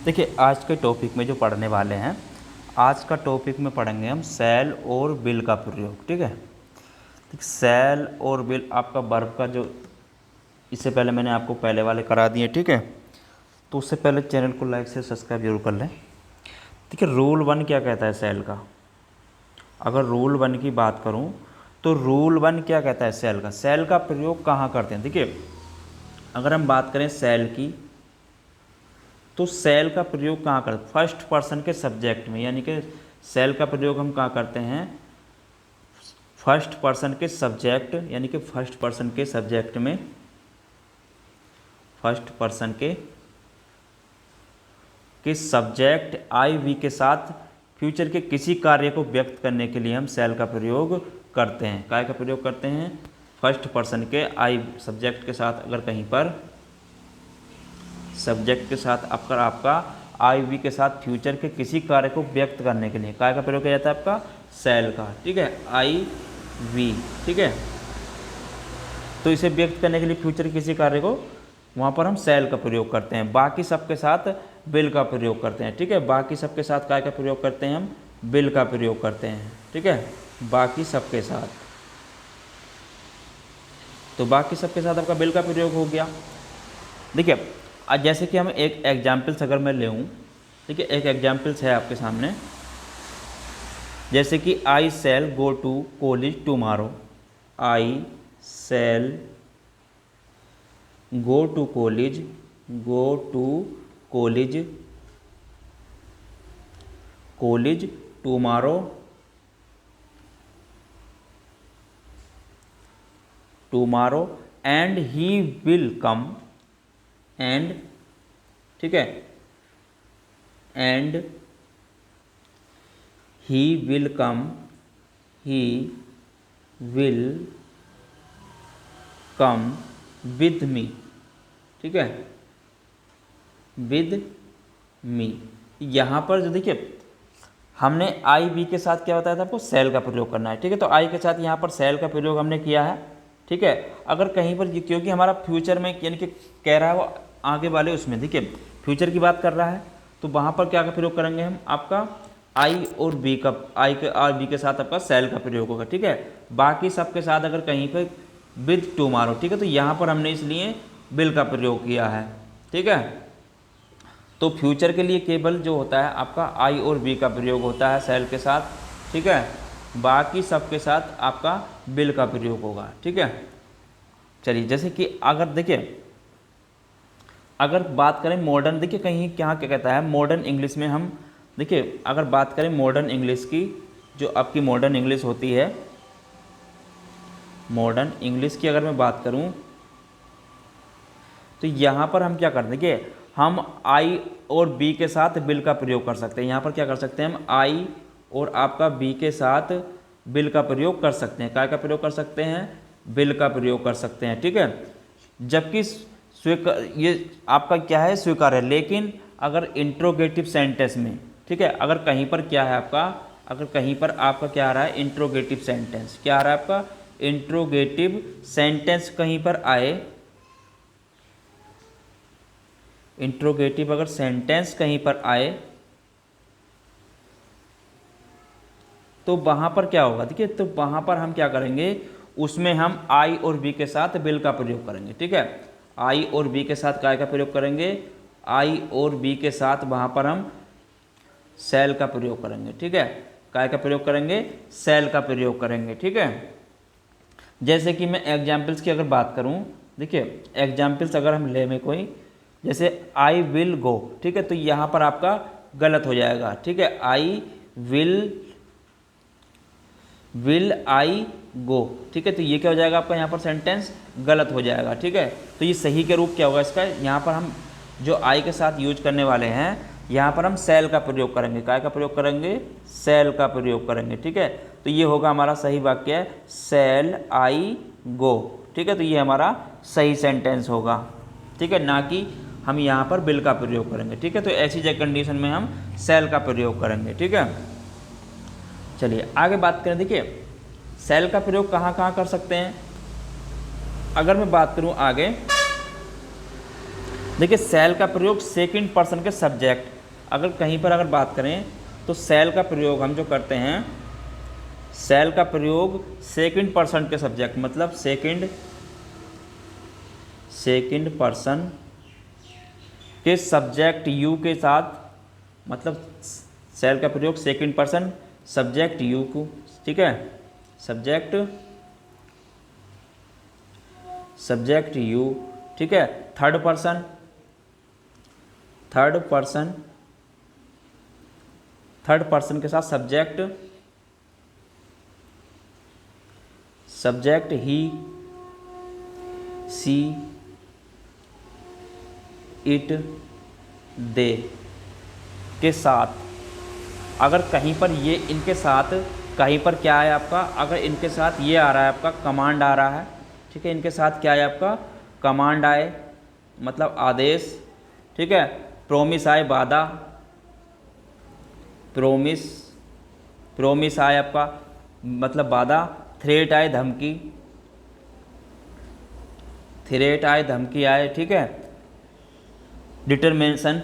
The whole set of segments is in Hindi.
देखिए आज के टॉपिक में जो पढ़ने वाले हैं, आज का टॉपिक में पढ़ेंगे हम शैल और विल का प्रयोग। ठीक है, शैल और विल आपका वर्ब का जो, इससे पहले मैंने आपको पहले वाले करा दिए। ठीक है, तो उससे पहले चैनल को लाइक से सब्सक्राइब जरूर कर लें। ठीक है, रूल 1 क्या कहता है शैल का? अगर रूल 1 की बात करूं तो रूल 1 क्या कहता है शैल का? शैल का प्रयोग कहाँ करते हैं? देखिए, अगर हम बात करें शैल की, तो शैल का प्रयोग कहाँ करते हैं? फर्स्ट पर्सन के सब्जेक्ट में, यानी कि शैल का प्रयोग हम कहाँ करते हैं? फर्स्ट पर्सन के सब्जेक्ट, यानी कि फर्स्ट पर्सन के सब्जेक्ट में, फर्स्ट पर्सन के सब्जेक्ट आई वी के साथ फ्यूचर के किसी कार्य को व्यक्त करने के लिए हम शैल का प्रयोग करते हैं। काय का प्रयोग करते हैं? फर्स्ट पर्सन के आई सब्जेक्ट के साथ, अगर कहीं पर सब्जेक्ट के साथ आपका आई वी के साथ फ्यूचर के किसी कार्य को व्यक्त करने के लिए काय का प्रयोग किया जाता है? आपका शैल का। ठीक है, आई वी। ठीक है, तो इसे व्यक्त करने के लिए फ्यूचर के किसी कार्य को, वहाँ पर हम शैल का प्रयोग करते हैं। बाकी सबके साथ विल का प्रयोग करते हैं। ठीक है, बाकी सबके साथ काय का प्रयोग करते हैं? हम विल का प्रयोग करते हैं। ठीक है, बाकी सबके साथ, तो बाकी सबके साथ आपका विल का प्रयोग हो गया। देखिए, आज जैसे कि हम एक एग्जाम्पल्स अगर मैं ले लूँ, ठीक है, एक एग्जाम्पल्स है आपके सामने, जैसे कि I shall go to college tomorrow. I shall go to college, go to college, college tomorrow, tomorrow and he will come, and, ठीक है, and he will come, he will come with me. ठीक है, विद मी। यहाँ पर जो देखिए, हमने आई वी के साथ क्या बताया था आपको? शैल का प्रयोग करना है। ठीक है, तो आई के साथ यहाँ पर शैल का प्रयोग हमने किया है। ठीक है, अगर कहीं पर, क्योंकि हमारा फ्यूचर में, यानी कि कह रहा है वो आगे वाले उसमें, देखिए फ्यूचर की बात कर रहा है, तो वहाँ पर क्या का प्रयोग करेंगे हम? आपका आई और बी का, आई के और बी के साथ आपका शैल का प्रयोग होगा। ठीक है, बाकी सबके साथ अगर कहीं पर विद टुमारो, ठीक है, तो यहाँ पर हमने इसलिए विल का प्रयोग किया है। ठीक है, तो फ्यूचर के लिए केवल जो होता है आपका आई और बी का प्रयोग होता है शैल के साथ। ठीक है, बाकी सबके साथ आपका विल का प्रयोग होगा। ठीक है, चलिए, जैसे कि अगर देखिए, अगर बात करें मॉडर्न, देखिए कहीं क्या क्या कहता है मॉडर्न इंग्लिश में, हम देखिए अगर बात करें मॉडर्न इंग्लिश की, जो आपकी मॉडर्न इंग्लिश होती है, मॉडर्न इंग्लिश की अगर मैं बात करूं, तो यहाँ पर हम क्या करते हैं? देखिए, हम आई और बी के साथ विल का प्रयोग कर सकते हैं। यहाँ पर क्या कर सकते हैं? हम आई और आपका बी के साथ विल का प्रयोग कर सकते हैं। काय का प्रयोग कर सकते हैं? विल का प्रयोग कर सकते हैं। ठीक है, जबकि ये आपका क्या है? स्वीकार है। लेकिन अगर इंट्रोगेटिव सेंटेंस में, ठीक है, अगर कहीं पर क्या है आपका, अगर कहीं पर आपका क्या आ रहा है? Interrogative sentence. क्या आ रहा है आपका? इंट्रोगेटिव सेंटेंस कहीं पर आए, इंट्रोगेटिव अगर सेंटेंस कहीं पर आए, तो वहां पर क्या होगा? देखिए, तो वहां पर हम क्या करेंगे? उसमें हम आई और बी के साथ विल का प्रयोग करेंगे। ठीक है, आई और बी के साथ काय का प्रयोग करेंगे? आई और बी के साथ वहां पर हम शैल का प्रयोग करेंगे। ठीक है, काय का प्रयोग करेंगे? शैल का प्रयोग करेंगे। ठीक है, जैसे कि मैं एग्जाम्पल्स की अगर बात करूं, देखिए एग्जाम्पल्स अगर हम ले में कोई, जैसे आई विल गो, ठीक है, तो यहाँ पर आपका गलत हो जाएगा। ठीक है, आई विल आई गो, ठीक है, तो ये क्या हो जाएगा आपका? यहाँ पर सेंटेंस गलत हो जाएगा। ठीक है, तो ये सही के रूप क्या होगा इसका? यहाँ पर हम जो आई के साथ यूज करने वाले हैं, यहाँ पर हम शैल का प्रयोग करेंगे। काय का प्रयोग करेंगे? शैल का प्रयोग करेंगे। ठीक है, तो ये होगा हमारा सही वाक्य, शैल आई गो। ठीक है, तो ये हमारा सही सेंटेंस होगा। ठीक है, ना कि हम यहाँ पर विल का प्रयोग करेंगे। ठीक है, तो ऐसी जगह कंडीशन में हम शैल का प्रयोग करेंगे। ठीक है, चलिए आगे बात करें। देखिए, शैल का प्रयोग कहाँ कहाँ कर सकते हैं? अगर मैं बात करूँ आगे, देखिए सेल का प्रयोग सेकंड पर्सन के सब्जेक्ट, अगर कहीं पर अगर बात करें तो सेल का प्रयोग हम जो करते हैं, सेल का प्रयोग सेकंड पर्सन के सब्जेक्ट, मतलब सेकंड पर्सन के सब्जेक्ट यू के साथ, मतलब सेल का प्रयोग सेकंड पर्सन सब्जेक्ट यू को, ठीक है, सब्जेक्ट यू, ठीक है, थर्ड पर्सन के साथ सब्जेक्ट ही, सी, इट, दे के साथ, अगर कहीं पर ये इनके साथ कहीं पर क्या है आपका, अगर इनके साथ ये आ रहा है आपका कमांड आ रहा है, ठीक है, इनके साथ क्या है आपका कमांड आए, मतलब आदेश, ठीक है, प्रोमिस आए वादा, प्रोमिस आए आपका मतलब वादा, थ्रेट आए धमकी आए, ठीक है, डिटरमिनेशन,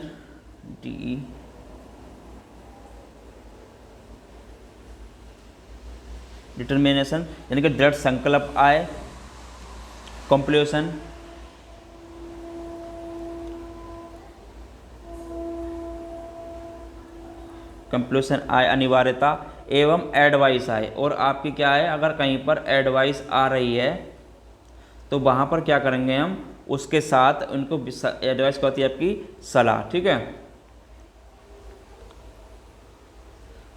यानी कि दृढ़ संकल्प आए, कंप्लूशन, आए, अनिवार्यता, एवं एडवाइस आए। और आपकी क्या है, अगर कहीं पर एडवाइस आ रही है तो वहाँ पर क्या करेंगे हम, उसके साथ उनको एडवाइस क्या होती है आपकी सलाह, ठीक है।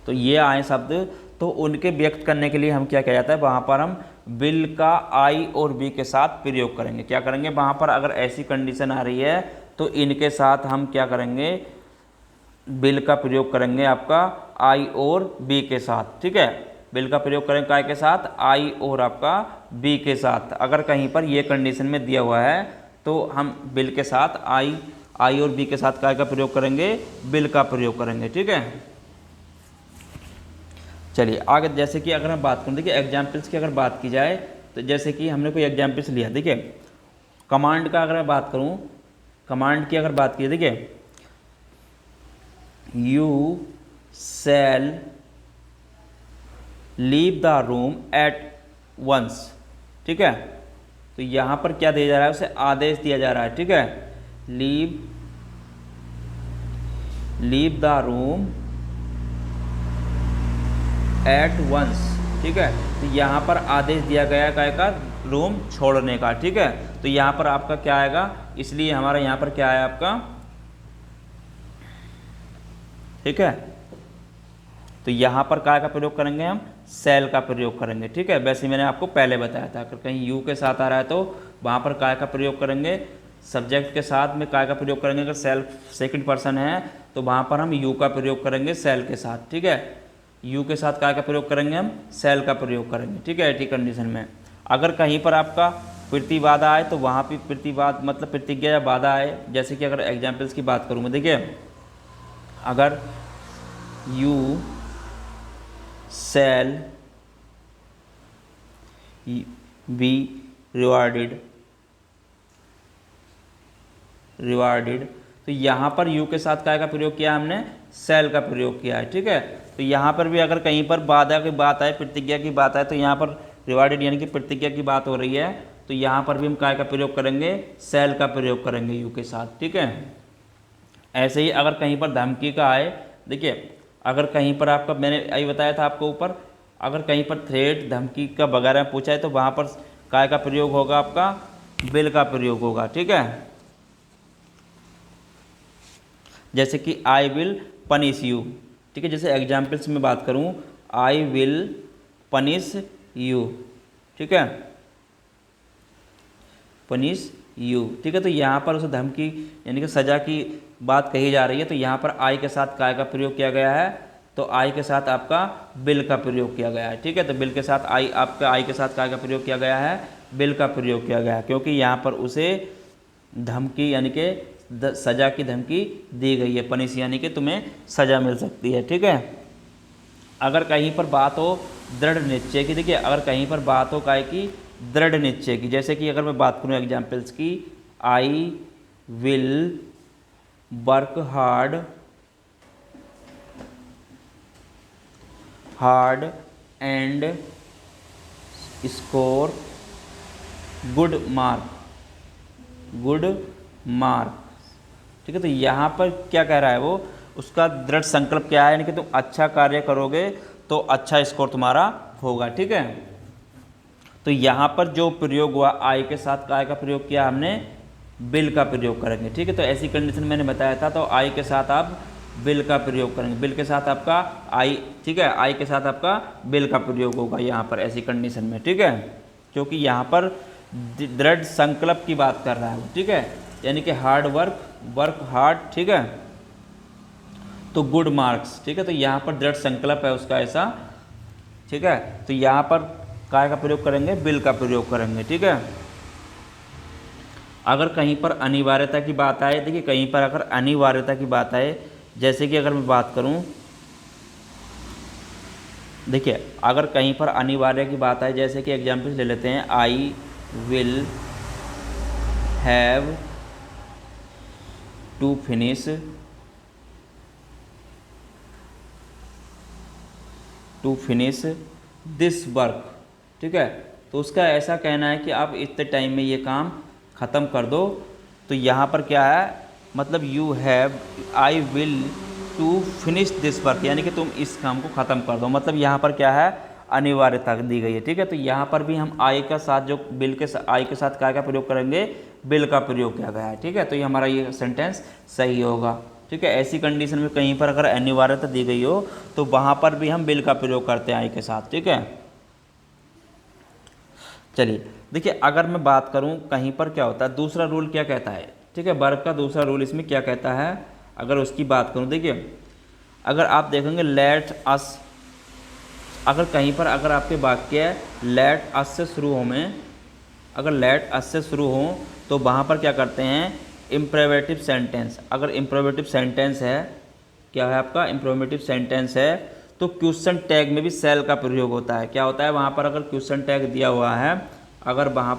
तो ये आए शब्द, तो उनके व्यक्त करने के लिए हम क्या किया जाता है, वहाँ पर हम विल का आई और बी के साथ प्रयोग करेंगे। क्या करेंगे, वहाँ पर अगर ऐसी कंडीशन आ रही है तो इनके साथ हम क्या करेंगे, विल का प्रयोग करेंगे आपका आई और बी के साथ, ठीक है, विल का प्रयोग करेंगे काय के साथ, आई और आपका बी के साथ। अगर कहीं पर ये कंडीशन में दिया हुआ है तो हम विल के साथ आई और बी के साथ काय का प्रयोग करेंगे, विल का प्रयोग करेंगे, ठीक है। चलिए आगे, जैसे कि अगर हम बात करें, देखिए एग्जाम्पल्स की अगर बात की जाए तो जैसे कि हमने कोई एग्जाम्पल्स लिया, देखिए कमांड का अगर मैं बात करूं, कमांड की अगर बात की, देखिए you shall leave the room at once, ठीक है, तो यहाँ पर क्या दिया जा रहा है, उसे आदेश दिया जा रहा है, ठीक है, leave the room at once, ठीक है, तो यहाँ पर आदेश दिया गया काय का, रूम छोड़ने का, ठीक है। तो यहाँ पर आपका क्या आएगा, इसलिए हमारा यहाँ पर क्या है आपका, ठीक है, तो यहाँ पर काय का प्रयोग करेंगे हम, सेल का प्रयोग करेंगे, ठीक है। वैसे मैंने आपको पहले बताया था, अगर कहीं यू के साथ आ रहा है तो वहाँ पर काय का प्रयोग करेंगे, सब्जेक्ट के साथ में काय का प्रयोग करेंगे, अगर सेल सेकंड पर्सन है तो वहाँ पर हम यू का प्रयोग करेंगे सेल के साथ, ठीक है, यू के साथ काय का प्रयोग करेंगे हम, सेल का प्रयोग करेंगे, ठीक है, ऐसी कंडीशन में। अगर कहीं पर आपका प्रतिवादा आए तो वहाँ भी प्रतिवाद मतलब प्रतिज्ञा या वादा आए, जैसे कि अगर एग्जाम्पल्स की बात करूँ मैं, देखिए अगर यू शैल बी रिवार्डेड, तो यहाँ पर यू के साथ काय का प्रयोग किया हमने, सेल का प्रयोग किया है, ठीक है। तो यहाँ पर भी अगर कहीं पर वादा की बात आए, प्रतिज्ञा की बात आए, तो यहाँ पर रिवार्डेड यानी कि प्रतिज्ञा की बात हो रही है, तो यहाँ पर भी हम काय का प्रयोग करेंगे, सेल का प्रयोग करेंगे यू के साथ, ठीक है। ऐसे ही अगर कहीं पर धमकी का आए, देखिए अगर कहीं पर आपका, मैंने यही बताया था आपको ऊपर, अगर कहीं पर थ्रेट धमकी का वगैरह पूछा है तो वहाँ पर काय का प्रयोग होगा आपका, विल का प्रयोग होगा, ठीक है। जैसे कि आई विल पनिश यू, ठीक है, जैसे एग्जाम्पल्स में बात करूँ, आई विल पनिश यू, ठीक है, पनिश यू, ठीक है। तो यहाँ पर उसे धमकी यानी कि सज़ा की बात कही जा रही है, तो यहाँ पर आई के साथ काय का प्रयोग किया गया है, तो आई के साथ आपका विल का प्रयोग किया गया है, ठीक है। तो विल के साथ आई, आपका आई के साथ काय का प्रयोग किया गया है, विल का प्रयोग किया गया है, क्योंकि यहाँ पर उसे धमकी यानी कि सज़ा की धमकी दी गई है, पनिश यानी कि तुम्हें सज़ा मिल सकती है, ठीक है। अगर कहीं पर बात हो दृढ़ निश्चय की, देखिए अगर कहीं पर बात हो काय की, दृढ़ निश्चय की, जैसे कि अगर मैं बात करूँ एग्जाम्पल्स की, I will work hard and score good mark. ठीक है, तो यहाँ पर क्या कह रहा है वो, उसका दृढ़ संकल्प क्या है, यानी कि तुम अच्छा कार्य करोगे तो अच्छा स्कोर तुम्हारा होगा। ठीक है, तो यहाँ पर जो प्रयोग हुआ आई के साथ काय का प्रयोग किया हमने, बिल का प्रयोग करेंगे। ठीक है, तो ऐसी कंडीशन मैंने बताया था, तो आई के साथ आप बिल का प्रयोग करेंगे, बिल के साथ आपका आई। ठीक है, आई के साथ आपका बिल का प्रयोग होगा यहाँ पर ऐसी कंडीशन में। ठीक है, क्योंकि यहाँ पर दृढ़ संकल्प की बात कर रहा है वो। ठीक है, यानी कि हार्ड वर्क हार्ड। ठीक है, तो गुड मार्क्स। ठीक है, तो यहाँ पर दृढ़ संकल्प है उसका ऐसा। ठीक है, तो यहाँ पर काय का प्रयोग करेंगे, बिल का प्रयोग करेंगे। ठीक है, अगर कहीं पर अनिवार्यता की बात आए, देखिए कहीं पर अगर अनिवार्यता की बात आए, जैसे कि अगर मैं बात करूं, देखिए अगर कहीं पर अनिवार्य की बात आए, जैसे कि एग्जाम्पल ले लेते हैं, I will have to finish this work. ठीक है, तो उसका ऐसा कहना है कि आप इतने टाइम में ये काम ख़त्म कर दो। तो यहाँ पर क्या है, मतलब I will to finish this work, यानी कि तुम इस काम को ख़त्म कर दो, मतलब यहाँ पर क्या है, अनिवार्यता दी गई है। ठीक है, तो यहाँ पर भी हम आई का साथ जो बिल के साथ, आई के साथ क्या प्रयोग करेंगे, बिल का प्रयोग किया गया है। ठीक है, तो ये हमारा ये सेंटेंस सही होगा। ठीक है, ऐसी कंडीशन में कहीं पर अगर अनिवार्यता दी गई हो तो वहाँ पर भी हम बिल का प्रयोग करते हैं आई के साथ। ठीक है, चलिए देखिए अगर मैं बात करूं कहीं पर क्या होता है, दूसरा रूल क्या कहता है। ठीक है, वर्ब का दूसरा रूल इसमें क्या कहता है, अगर उसकी बात करूं, देखिए अगर आप देखेंगे लेट अस, अगर कहीं पर अगर आपके वाक्य लेट अस से शुरू हो में, अगर लेट अस से शुरू हो तो वहाँ पर क्या करते हैं, इम्परेटिव सेंटेंस। अगर इम्परेटिव सेंटेंस है, क्या है आपका इम्परेटिव सेंटेंस है, तो क्वेश्चन टैग में भी सेल का प्रयोग होता है। क्या होता है वहाँ पर, अगर क्वेश्चन टैग दिया हुआ है, अगर वहाँ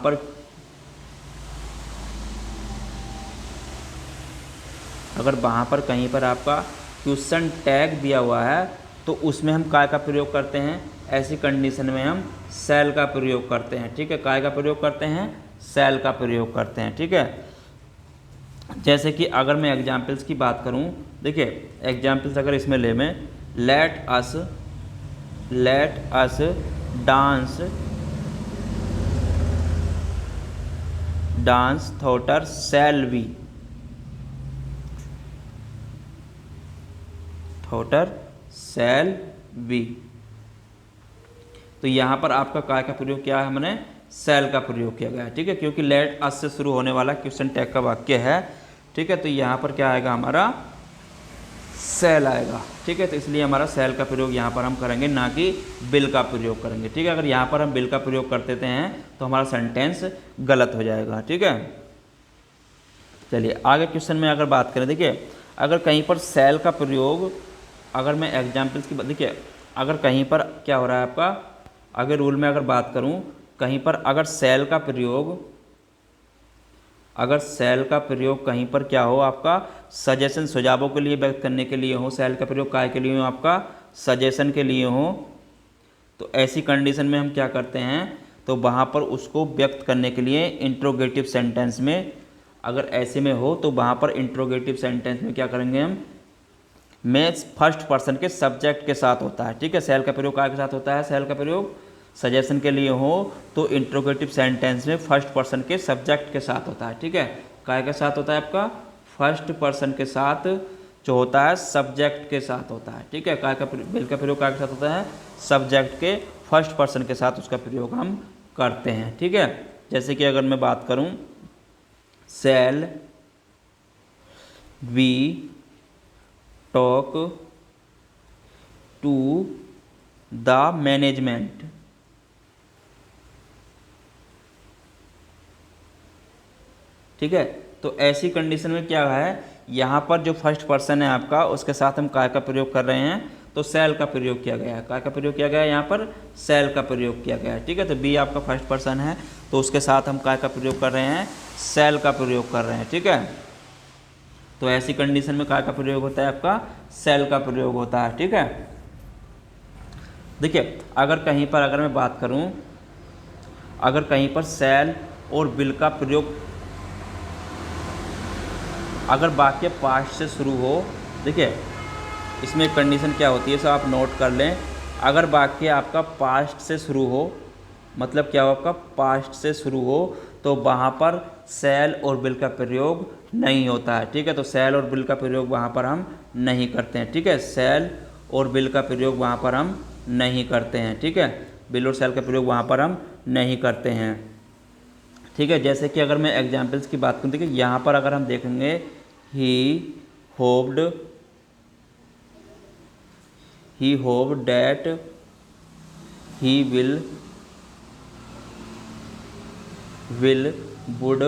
पर कहीं पर आपका क्वेश्चन टैग दिया हुआ है तो उसमें हम काय का प्रयोग करते हैं, ऐसी कंडीशन में हम सेल का प्रयोग करते हैं। ठीक है, काय का प्रयोग करते हैं, सेल का प्रयोग करते हैं। ठीक है, जैसे कि अगर मैं एग्जाम्पल्स की बात करूं, देखिए एग्जाम्पल्स अगर इसमें ले मैं, let us dance daughter shall be. तो यहाँ पर आपका काय का प्रयोग क्या है, हमने सेल का प्रयोग किया गया है। ठीक है, क्योंकि लेट अस से शुरू होने वाला क्वेश्चन टैग का वाक्य है। ठीक है, तो यहाँ पर क्या आएगा, हमारा सेल आएगा। ठीक है, तो इसलिए हमारा सेल का प्रयोग यहाँ पर हम करेंगे, ना कि बिल का प्रयोग करेंगे। ठीक है, अगर यहाँ पर हम बिल का प्रयोग कर देते हैं तो हमारा सेंटेंस गलत हो जाएगा। ठीक है, चलिए आगे क्वेश्चन में अगर बात करें, देखिए अगर कहीं पर सेल का प्रयोग, अगर मैं एग्जाम्पल्स की, देखिए अगर कहीं पर क्या हो रहा है आपका, अगर रूल में अगर बात करूं, कहीं पर अगर सेल का प्रयोग कहीं पर क्या हो, आपका सजेशन, सुझावों के लिए व्यक्त करने के लिए हो, सेल का प्रयोग काय के लिए हो, आपका सजेशन के लिए हो, तो ऐसी कंडीशन में हम क्या करते हैं, तो वहाँ पर उसको व्यक्त करने के लिए इंट्रोगेटिव सेंटेंस में, अगर ऐसे में हो तो वहाँ पर इंट्रोगेटिव सेंटेंस में क्या करेंगे हम, में फर्स्ट पर्सन के सब्जेक्ट के साथ होता है। ठीक है, सेल का प्रयोग काय के साथ होता है, सेल का प्रयोग सजेशन के लिए हो तो इंट्रोगेटिव सेंटेंस में फर्स्ट पर्सन के सब्जेक्ट के साथ होता है। ठीक है, काय के साथ होता है आपका, फर्स्ट पर्सन के साथ जो होता है सब्जेक्ट के साथ होता है। ठीक है, काय का बिल का प्रयोग काय के साथ होता है, सब्जेक्ट के फर्स्ट पर्सन के साथ उसका प्रयोग हम करते हैं। ठीक है, जैसे कि अगर मैं बात करूं, shall we talk to the management. ठीक है, तो ऐसी कंडीशन में क्या है, यहाँ पर जो फर्स्ट पर्सन है आपका, उसके साथ हम काय का प्रयोग कर रहे हैं, तो सेल का प्रयोग किया गया है। काय का प्रयोग किया गया है, यहाँ पर सेल का प्रयोग किया गया है। ठीक है, तो बी आपका फर्स्ट पर्सन है तो उसके साथ हम काय का प्रयोग कर रहे हैं, सेल का प्रयोग कर रहे हैं। ठीक है, तो ऐसी कंडीशन में काय का प्रयोग होता है, आपका सेल का प्रयोग होता है। ठीक है, देखिए अगर कहीं पर अगर मैं बात करूं, अगर कहीं पर सेल और विल का प्रयोग अगर वाक्य पास्ट से शुरू हो, देखिए इसमें एक कंडीशन क्या होती है, सब आप नोट कर लें। अगर वाक्य आपका पास्ट से शुरू हो, मतलब क्या हो, आपका पास्ट से शुरू हो, तो वहाँ पर सेल और विल का प्रयोग नहीं होता है। ठीक है, तो सेल और विल का प्रयोग वहाँ पर हम नहीं करते हैं। ठीक है, सेल और विल का प्रयोग वहाँ पर हम नहीं करते हैं। ठीक है, विल और सेल का प्रयोग वहाँ पर हम नहीं करते हैं। ठीक है, जैसे कि अगर मैं एग्जाम्पल्स की बात करूँ, देखिए यहाँ पर अगर हम देखेंगे, he hoped that he would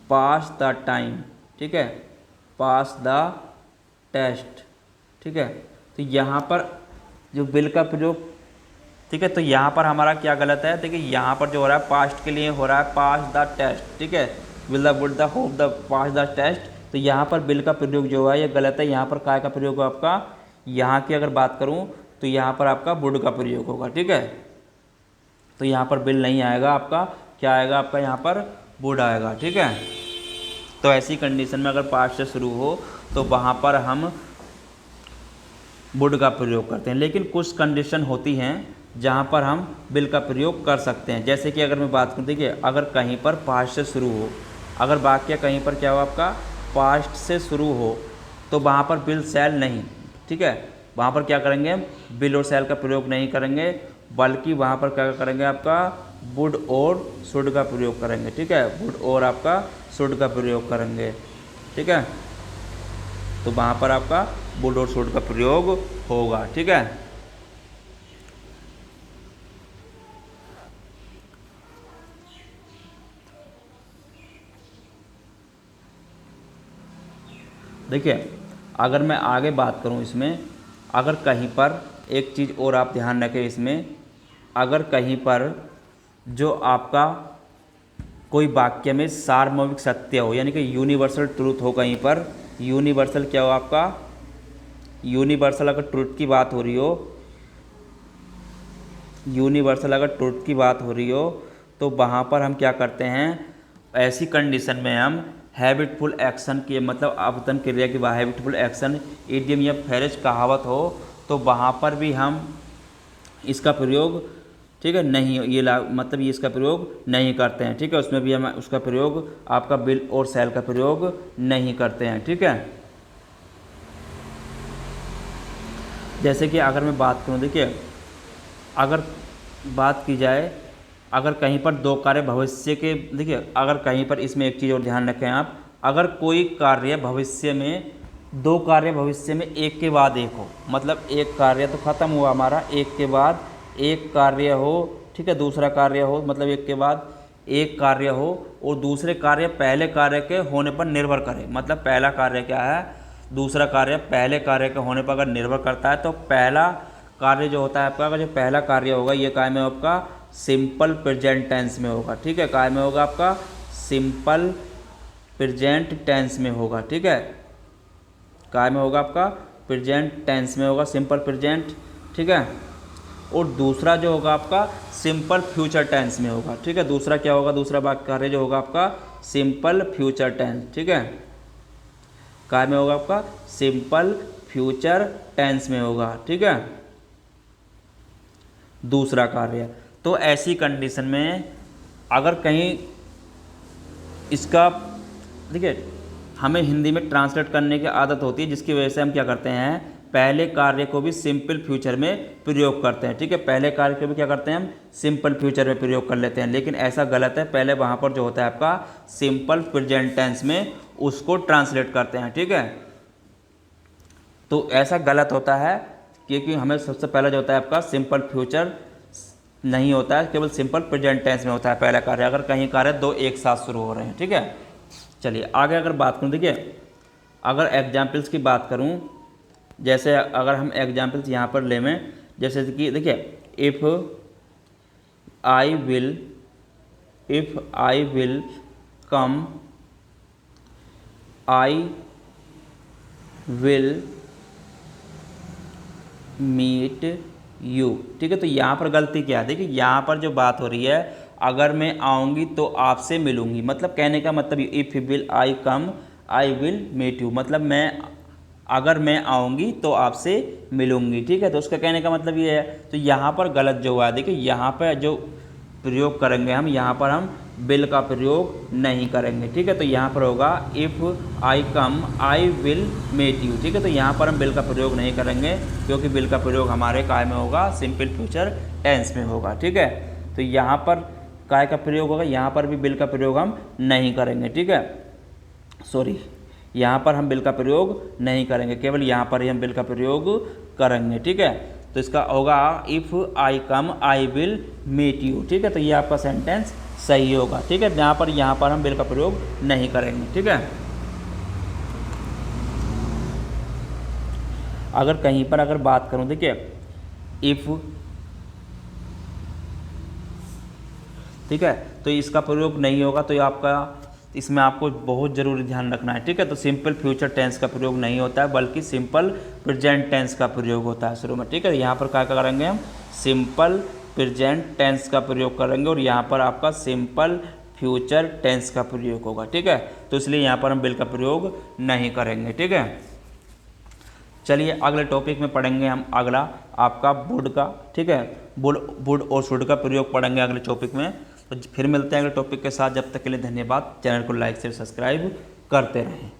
pass the time. ठीक है, पास द टेस्ट। ठीक है, तो यहाँ पर जो विल का प्रयोग, ठीक है, तो यहाँ पर हमारा क्या गलत है, देखिए यहाँ पर जो हो रहा है पास्ट के लिए हो रहा है पास द टेस्ट। ठीक है, will the would the hope the pass the test, तो यहाँ पर विल का प्रयोग जो है ये गलत है। यहाँ पर काय का प्रयोग होगा आपका, यहाँ की अगर बात करूँ तो यहाँ पर आपका वुड का प्रयोग होगा। ठीक है, तो यहाँ पर विल नहीं आएगा, आपका क्या आएगा, आपका यहाँ पर वुड आएगा। ठीक है, तो ऐसी कंडीशन में अगर पास्ट से शुरू हो तो वहाँ पर हम वुड का प्रयोग करते हैं। लेकिन कुछ कंडीशन होती हैं जहाँ पर हम विल का प्रयोग कर सकते हैं। जैसे कि अगर मैं बात करूँ, देखिए अगर कहीं पर पास्ट से शुरू हो, अगर वाक्य कहीं पर क्या हो आपका पास्ट से शुरू हो, तो वहाँ पर विल सेल नहीं। ठीक है, वहाँ पर क्या करेंगे, विल और सेल का प्रयोग नहीं करेंगे, बल्कि वहाँ पर क्या करेंगे, आपका वुड और शुड का प्रयोग करेंगे। ठीक है, वुड और आपका शुड का प्रयोग करेंगे। ठीक है, तो वहाँ पर आपका वुड और शुड का प्रयोग होगा। ठीक है, देखिए अगर मैं आगे बात करूं इसमें, अगर कहीं पर एक चीज़ और आप ध्यान रखें इसमें, अगर कहीं पर जो आपका कोई वाक्य में सार्वभौमिक सत्य हो, यानी कि यूनिवर्सल ट्रूथ हो, कहीं पर यूनिवर्सल क्या हो आपका, यूनिवर्सल अगर ट्रूथ की बात हो रही हो, यूनिवर्सल अगर ट्रूथ की बात हो रही हो, तो वहाँ पर हम क्या करते हैं, ऐसी कंडीशन में हम हैबिटफुल एक्शन की, मतलब आवर्तन क्रिया की हैबिटफुल एक्शन, इडियम या फ्रेज कहावत हो, तो वहाँ पर भी हम इसका प्रयोग, ठीक है, नहीं, ये मतलब ये इसका प्रयोग नहीं करते हैं। ठीक है, उसमें भी हम उसका प्रयोग आपका विल और सेल का प्रयोग नहीं करते हैं। ठीक है, जैसे कि अगर मैं बात करूं, देखिए अगर बात की जाए, अगर कहीं पर दो कार्य भविष्य के, देखिए अगर कहीं पर इसमें एक चीज़ और ध्यान रखें आप, अगर कोई कार्य भविष्य में, दो कार्य भविष्य में एक के बाद एक हो, मतलब एक कार्य तो ख़त्म हुआ हमारा, एक के बाद एक कार्य हो, ठीक है, दूसरा कार्य हो, मतलब एक के बाद एक कार्य हो, और दूसरे कार्य पहले कार्य के होने पर निर्भर करे, मतलब पहला कार्य क्या है, दूसरा कार्य पहले कार्य के होने पर अगर निर्भर करता है, तो पहला कार्य जो होता है आपका, अगर जो पहला कार्य होगा ये काय में आपका सिंपल प्रेजेंट टेंस में होगा। ठीक है, काय में होगा आपका सिंपल प्रेजेंट टेंस में होगा। ठीक है, काय में होगा आपका प्रेजेंट टेंस में होगा, सिंपल प्रेजेंट। ठीक है, और दूसरा जो होगा आपका सिंपल फ्यूचर टेंस में होगा। ठीक है, दूसरा क्या होगा, दूसरा वाक्य कार्य जो होगा आपका सिंपल फ्यूचर टेंस। ठीक है, काय में होगा आपका सिंपल फ्यूचर टेंस में होगा। ठीक है, दूसरा कार्य। तो ऐसी कंडीशन में अगर कहीं इसका, देखिए हमें हिंदी में ट्रांसलेट करने की आदत होती है, जिसकी वजह से हम क्या करते हैं, पहले कार्य को भी सिंपल फ्यूचर में प्रयोग करते हैं। ठीक है, पहले कार्य को भी क्या करते हैं हम सिंपल फ्यूचर में प्रयोग कर लेते हैं, लेकिन ऐसा गलत है। पहले वहाँ पर जो होता है आपका सिंपल प्रेजेंट टेंस में उसको ट्रांसलेट करते हैं। ठीक है, तो ऐसा गलत होता है, क्योंकि हमें सबसे पहले जो होता है आपका सिंपल फ्यूचर नहीं होता है, केवल सिंपल प्रेजेंट टेंस में होता है पहला कार्य, अगर कहीं कार्य दो एक साथ शुरू हो रहे हैं। ठीक है, चलिए आगे अगर बात करूँ, देखिए अगर एग्जाम्पल्स की बात करूँ, जैसे अगर हम एग्जाम्पल्स यहाँ पर ले में, जैसे कि देखिए if I will come I will meet you. ठीक है, तो यहाँ पर गलती क्या है, देखिए यहाँ पर जो बात हो रही है, अगर मैं आऊँगी तो आपसे मिलूँगी, मतलब कहने का मतलब if will I come I will meet you, मतलब अगर मैं आऊँगी तो आपसे मिलूँगी। ठीक है, तो उसका कहने का मतलब ये है। तो यहाँ पर गलत जो हुआ है, देखिए यहाँ पर जो प्रयोग करेंगे हम, यहाँ पर हम विल का प्रयोग नहीं करेंगे। ठीक है, तो यहाँ पर होगा if I come I will meet you. ठीक है, तो यहाँ पर हम विल का प्रयोग नहीं करेंगे, क्योंकि विल का प्रयोग हमारे काय में होगा, सिंपल फ्यूचर टेंस में होगा। ठीक है, तो यहाँ पर काय का प्रयोग होगा, यहाँ पर भी विल का प्रयोग हम नहीं करेंगे। ठीक है, सॉरी, यहाँ पर हम विल का प्रयोग नहीं करेंगे, केवल यहाँ पर ही हम विल का प्रयोग करेंगे। ठीक है, तो इसका होगा if I come I will meet you. ठीक है, तो ये आपका सेंटेंस सही होगा। ठीक है, यहाँ पर हम विल का प्रयोग नहीं करेंगे। ठीक है, अगर कहीं पर अगर बात करूँ, देखिए इफ़, ठीक है, तो इसका प्रयोग नहीं होगा, तो ये आपका, इसमें आपको बहुत ज़रूरी ध्यान रखना है। ठीक है, तो सिंपल फ्यूचर टेंस का प्रयोग नहीं होता है, बल्कि सिंपल प्रेजेंट टेंस का प्रयोग होता है शुरू में। ठीक है, यहाँ पर क्या करेंगे हम, सिंपल प्रेजेंट टेंस का प्रयोग करेंगे, और यहाँ पर आपका सिंपल फ्यूचर टेंस का प्रयोग होगा। ठीक है, तो इसलिए यहाँ पर हम विल का प्रयोग नहीं करेंगे। ठीक है, चलिए अगले टॉपिक में पढ़ेंगे हम अगला आपका वुड का। ठीक है, वुड और शुड का प्रयोग पढ़ेंगे अगले टॉपिक में। तो फिर मिलते हैं अगले टॉपिक के साथ, जब तक के लिए धन्यवाद। चैनल को लाइक शेयर सब्सक्राइब करते रहें।